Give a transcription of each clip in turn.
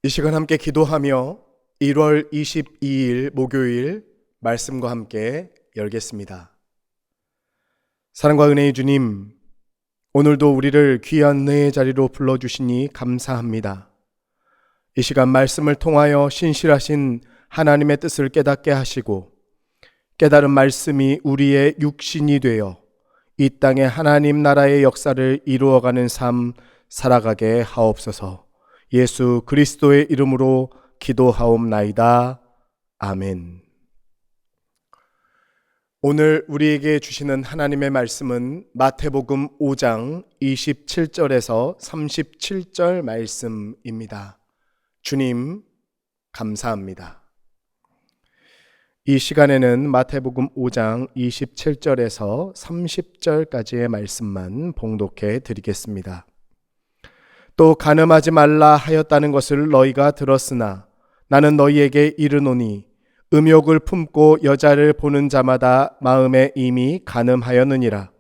이 시간 함께 기도하며 1월 22일 목요일 말씀과 함께 열겠습니다. 사랑과 은혜의 주님, 오늘도 우리를 귀한 은혜의 자리로 불러주시니 감사합니다. 이 시간 말씀을 통하여 신실하신 하나님의 뜻을 깨닫게 하시고 깨달은 말씀이 우리의 육신이 되어 이 땅에 하나님 나라의 역사를 이루어가는 삶 살아가게 하옵소서. 예수 그리스도의 이름으로 기도하옵나이다. 아멘. 오늘 우리에게 주시는 하나님의 말씀은 마태복음 5장 27절에서 37절 말씀입니다. 주님, 감사합니다. 이 시간에는 마태복음 5장 27절에서 30절까지의 말씀만 봉독해 드리겠습니다. 또 간음하지 말라 하였다는 것을 너희가 들었으나 나는 너희에게 이르노니 음욕을 품고 여자를 보는 자마다 마음에 이미 간음하였느니라.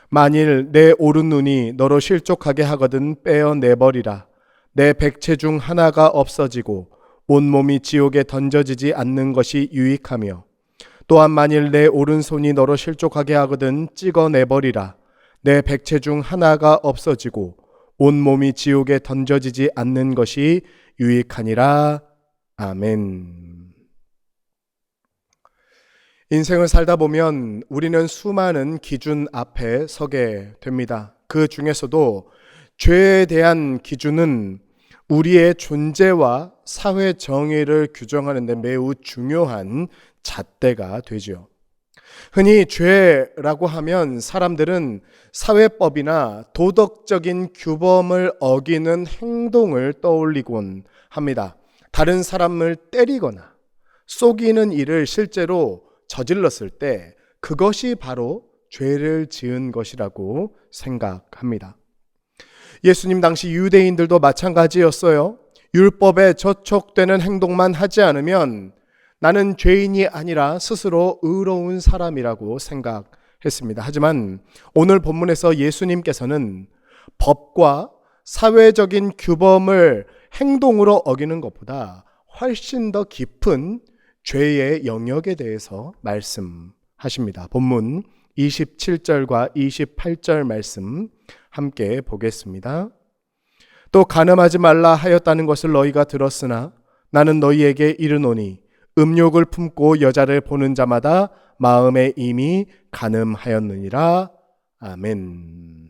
만일 내 오른 눈이 너로 실족하게 하거든 빼어내버리라. 내 백체 중 하나가 없어지고 온몸이 지옥에 던져지지 않는 것이 유익하며 또한 만일 내 오른손이 너로 실족하게 하거든 찍어내버리라. 내 백체 중 하나가 없어지고 온몸이 지옥에 던져지지 않는 것이 유익하니라. 아멘. 인생을 살다 보면 우리는 수많은 기준 앞에 서게 됩니다. 그 중에서도 죄에 대한 기준은 우리의 존재와 사회 정의를 규정하는 데 매우 중요한 잣대가 되죠. 흔히 죄라고 하면 사람들은 사회법이나 도덕적인 규범을 어기는 행동을 떠올리곤 합니다. 다른 사람을 때리거나 속이는 일을 실제로 저질렀을 때 그것이 바로 죄를 지은 것이라고 생각합니다. 예수님 당시 유대인들도 마찬가지였어요. 율법에 저촉되는 행동만 하지 않으면 나는 죄인이 아니라 스스로 의로운 사람이라고 생각했습니다. 하지만 오늘 본문에서 예수님께서는 법과 사회적인 규범을 행동으로 어기는 것보다 훨씬 더 깊은 죄의 영역에 대해서 말씀하십니다. 본문 27절과 28절 말씀 함께 보겠습니다. 또 간음하지 말라 하였다는 것을 너희가 들었으나 나는 너희에게 이르노니 음욕을 품고 여자를 보는 자마다 마음에 이미 간음하였느니라. 아멘.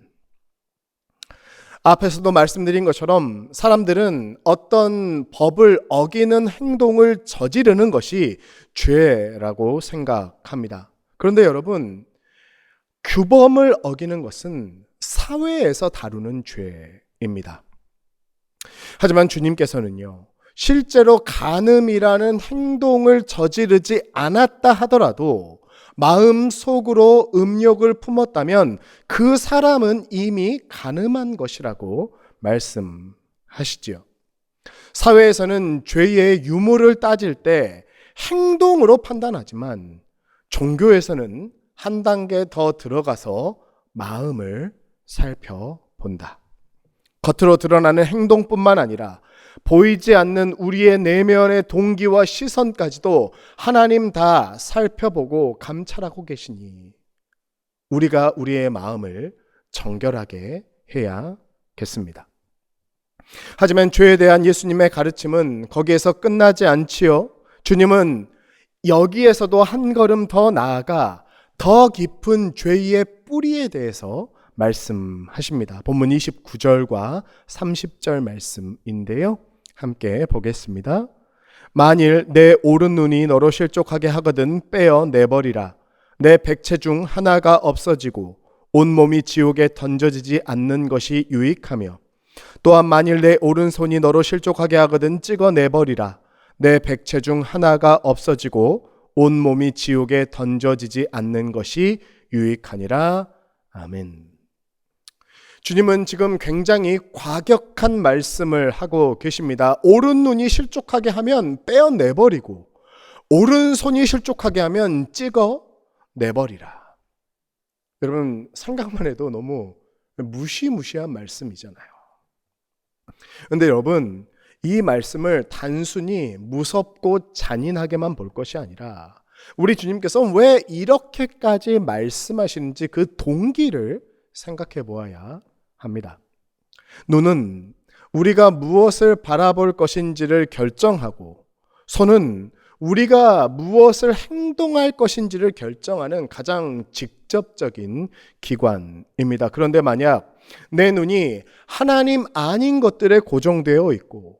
앞에서도 말씀드린 것처럼 사람들은 어떤 법을 어기는 행동을 저지르는 것이 죄라고 생각합니다. 그런데 여러분, 규범을 어기는 것은 사회에서 다루는 죄입니다. 하지만 주님께서는요, 실제로 간음이라는 행동을 저지르지 않았다 하더라도 마음속으로 음욕을 품었다면 그 사람은 이미 간음한 것이라고 말씀하시지요. 사회에서는 죄의 유무를 따질 때 행동으로 판단하지만 종교에서는 한 단계 더 들어가서 마음을 살펴본다. 겉으로 드러나는 행동뿐만 아니라 보이지 않는 우리의 내면의 동기와 시선까지도 하나님 다 살펴보고 감찰하고 계시니 우리가 우리의 마음을 정결하게 해야겠습니다. 하지만 죄에 대한 예수님의 가르침은 거기에서 끝나지 않지요. 주님은 여기에서도 한 걸음 더 나아가 더 깊은 죄의 뿌리에 대해서 말씀하십니다. 본문 29절과 30절 말씀인데요. 함께 보겠습니다. 만일 내 오른 눈이 너로 실족하게 하거든 빼어내버리라. 내 백체 중 하나가 없어지고 온몸이 지옥에 던져지지 않는 것이 유익하며 또한 만일 내 오른손이 너로 실족하게 하거든 찍어내버리라. 내 백체 중 하나가 없어지고 온몸이 지옥에 던져지지 않는 것이 유익하니라. 아멘. 주님은 지금 굉장히 과격한 말씀을 하고 계십니다. 오른 눈이 실족하게 하면 떼어내버리고 오른손이 실족하게 하면 찍어내버리라. 여러분, 생각만 해도 너무 무시무시한 말씀이잖아요. 그런데 여러분, 이 말씀을 단순히 무섭고 잔인하게만 볼 것이 아니라 우리 주님께서 왜 이렇게까지 말씀하시는지 그 동기를 생각해 보아야 합니다. 눈은 우리가 무엇을 바라볼 것인지를 결정하고, 손은 우리가 무엇을 행동할 것인지를 결정하는 가장 직접적인 기관입니다. 그런데 만약 내 눈이 하나님 아닌 것들에 고정되어 있고,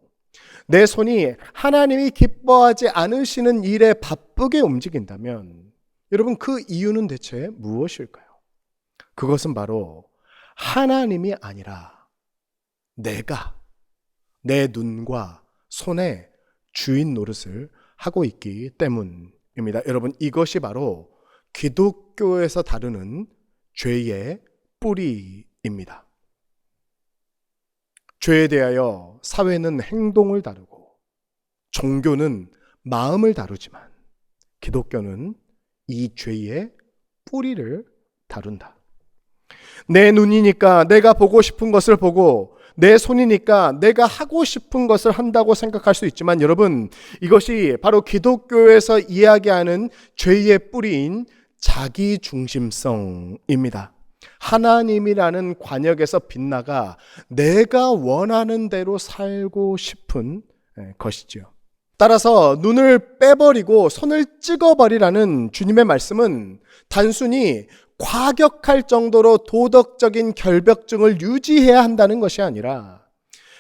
내 손이 하나님이 기뻐하지 않으시는 일에 바쁘게 움직인다면, 여러분 그 이유는 대체 무엇일까요? 그것은 바로 하나님이 아니라 내가 내 눈과 손의 주인 노릇을 하고 있기 때문입니다. 여러분, 이것이 바로 기독교에서 다루는 죄의 뿌리입니다. 죄에 대하여 사회는 행동을 다루고 종교는 마음을 다루지만 기독교는 이 죄의 뿌리를 다룬다. 내 눈이니까 내가 보고 싶은 것을 보고, 내 손이니까 내가 하고 싶은 것을 한다고 생각할 수 있지만, 여러분, 이것이 바로 기독교에서 이야기하는 죄의 뿌리인 자기중심성입니다. 하나님이라는 관역에서 빗나가 내가 원하는 대로 살고 싶은 것이죠. 따라서 눈을 빼버리고 손을 찍어버리라는 주님의 말씀은 단순히 과격할 정도로 도덕적인 결벽증을 유지해야 한다는 것이 아니라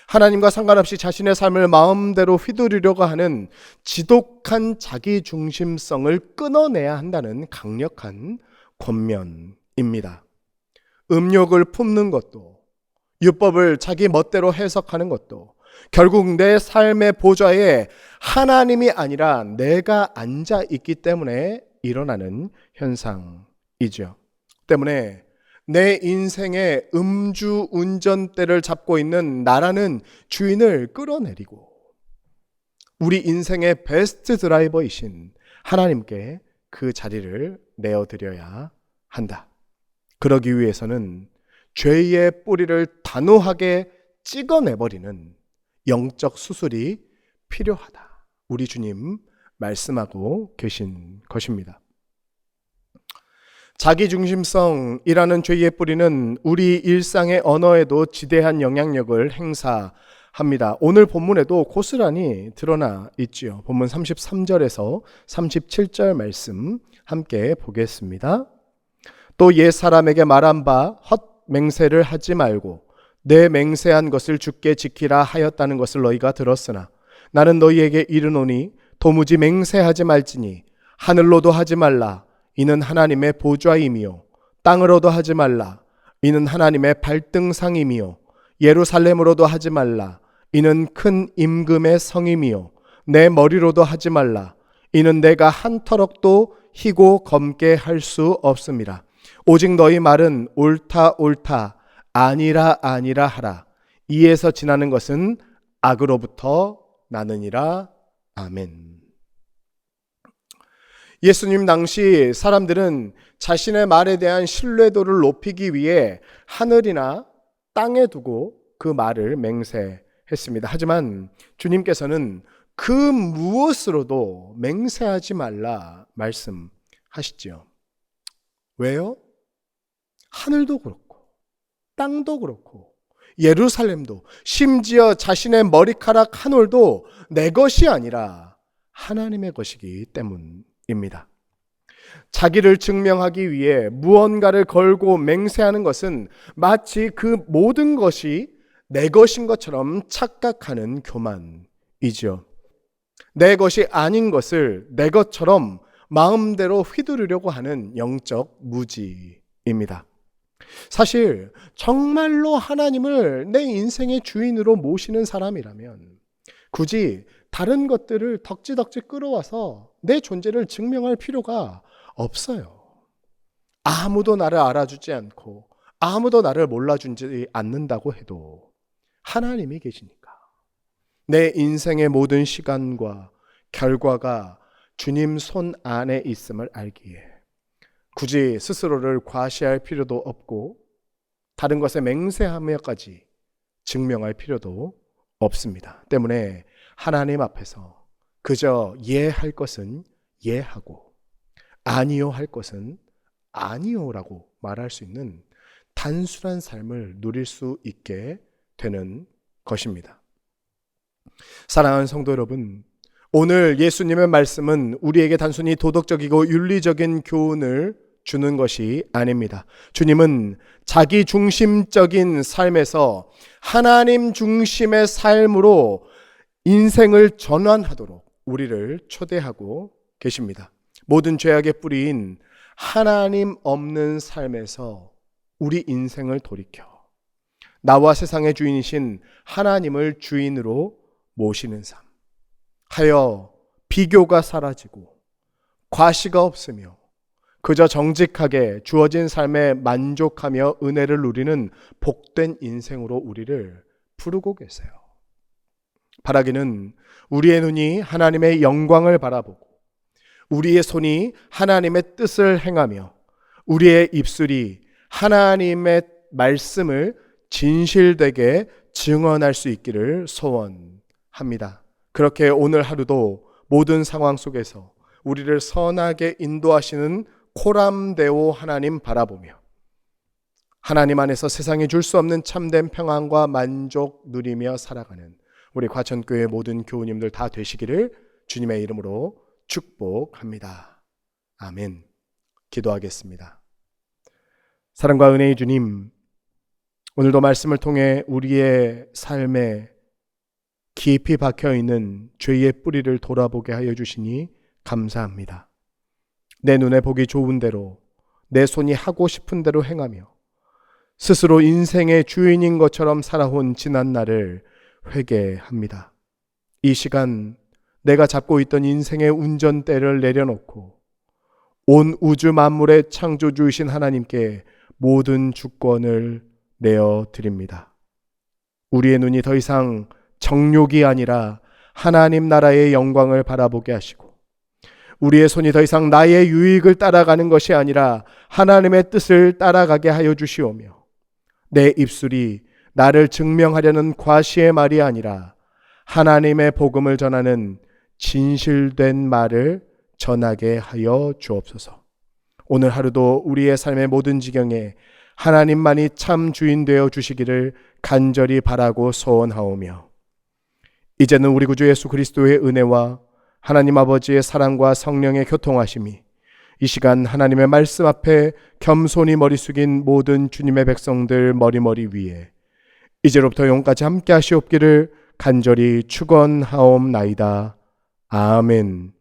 하나님과 상관없이 자신의 삶을 마음대로 휘두르려고 하는 지독한 자기중심성을 끊어내야 한다는 강력한 권면입니다. 음욕을 품는 것도, 율법을 자기 멋대로 해석하는 것도 결국 내 삶의 보좌에 하나님이 아니라 내가 앉아 있기 때문에 일어나는 현상이죠. 때문에 내 인생의 음주 운전대를 잡고 있는 나라는 주인을 끌어내리고 우리 인생의 베스트 드라이버이신 하나님께 그 자리를 내어드려야 한다. 그러기 위해서는 죄의 뿌리를 단호하게 찍어내버리는 영적 수술이 필요하다. 우리 주님 말씀하고 계신 것입니다. 자기중심성이라는 죄의 뿌리는 우리 일상의 언어에도 지대한 영향력을 행사합니다. 오늘 본문에도 고스란히 드러나 있지요. 본문 33절에서 37절 말씀 함께 보겠습니다. 또 옛 사람에게 말한 바 헛 맹세를 하지 말고 내 맹세한 것을 주께 지키라 하였다는 것을 너희가 들었으나 나는 너희에게 이르노니 도무지 맹세하지 말지니 하늘로도 하지 말라 이는 하나님의 보좌임이요 땅으로도 하지 말라 이는 하나님의 발등상임이요 예루살렘으로도 하지 말라 이는 큰 임금의 성임이요 내 머리로도 하지 말라 이는 내가 한 터럭도 희고 검게 할 수 없음이라. 오직 너희 말은 옳다 옳다 아니라 아니라 하라. 이에서 지나는 것은 악으로부터 나느니라. 아멘. 예수님 당시 사람들은 자신의 말에 대한 신뢰도를 높이기 위해 하늘이나 땅에 두고 그 말을 맹세했습니다. 하지만 주님께서는 그 무엇으로도 맹세하지 말라 말씀하시죠. 왜요? 하늘도 그렇고 땅도 그렇고 예루살렘도 심지어 자신의 머리카락 한 올도 내 것이 아니라 하나님의 것이기 때문입니다. 자기를 증명하기 위해 무언가를 걸고 맹세하는 것은 마치 그 모든 것이 내 것인 것처럼 착각하는 교만이죠. 내 것이 아닌 것을 내 것처럼 마음대로 휘두르려고 하는 영적 무지입니다. 사실 정말로 하나님을 내 인생의 주인으로 모시는 사람이라면 굳이 다른 것들을 덕지덕지 끌어와서 내 존재를 증명할 필요가 없어요. 아무도 나를 알아주지 않고 아무도 나를 몰라주지 않는다고 해도 하나님이 계시니까 내 인생의 모든 시간과 결과가 주님 손 안에 있음을 알기에 굳이 스스로를 과시할 필요도 없고 다른 것에 맹세하며까지 증명할 필요도 없습니다. 때문에 하나님 앞에서 그저 예 할 것은 예 하고 아니요 할 것은 아니요라고 말할 수 있는 단순한 삶을 누릴 수 있게 되는 것입니다. 사랑하는 성도 여러분, 오늘 예수님의 말씀은 우리에게 단순히 도덕적이고 윤리적인 교훈을 주는 것이 아닙니다. 주님은 자기 중심적인 삶에서 하나님 중심의 삶으로 인생을 전환하도록 우리를 초대하고 계십니다. 모든 죄악의 뿌리인 하나님 없는 삶에서 우리 인생을 돌이켜 나와 세상의 주인이신 하나님을 주인으로 모시는 삶, 하여 비교가 사라지고 과시가 없으며 그저 정직하게 주어진 삶에 만족하며 은혜를 누리는 복된 인생으로 우리를 부르고 계세요. 바라기는 우리의 눈이 하나님의 영광을 바라보고 우리의 손이 하나님의 뜻을 행하며 우리의 입술이 하나님의 말씀을 진실되게 증언할 수 있기를 소원합니다. 그렇게 오늘 하루도 모든 상황 속에서 우리를 선하게 인도하시는 코람데오 하나님 바라보며 하나님 안에서 세상에 줄 수 없는 참된 평안과 만족 누리며 살아가는 우리 과천교회 모든 교우님들 다 되시기를 주님의 이름으로 축복합니다. 아멘. 기도하겠습니다. 사랑과 은혜의 주님, 오늘도 말씀을 통해 우리의 삶에 깊이 박혀있는 죄의 뿌리를 돌아보게 하여 주시니 감사합니다. 내 눈에 보기 좋은 대로 내 손이 하고 싶은 대로 행하며 스스로 인생의 주인인 것처럼 살아온 지난 날을 회개합니다. 이 시간 내가 잡고 있던 인생의 운전대를 내려놓고 온 우주 만물의 창조주이신 하나님께 모든 주권을 내어드립니다. 우리의 눈이 더 이상 정욕이 아니라 하나님 나라의 영광을 바라보게 하시고 우리의 손이 더 이상 나의 유익을 따라가는 것이 아니라 하나님의 뜻을 따라가게 하여 주시오며 내 입술이 나를 증명하려는 과시의 말이 아니라 하나님의 복음을 전하는 진실된 말을 전하게 하여 주옵소서. 오늘 하루도 우리의 삶의 모든 지경에 하나님만이 참 주인 되어 주시기를 간절히 바라고 소원하오며 이제는 우리 구주 예수 그리스도의 은혜와 하나님 아버지의 사랑과 성령의 교통하심이 이 시간 하나님의 말씀 앞에 겸손히 머리 숙인 모든 주님의 백성들 머리 위에 이제로부터 영까지 함께 하시옵기를 간절히 축원하옵나이다. 아멘.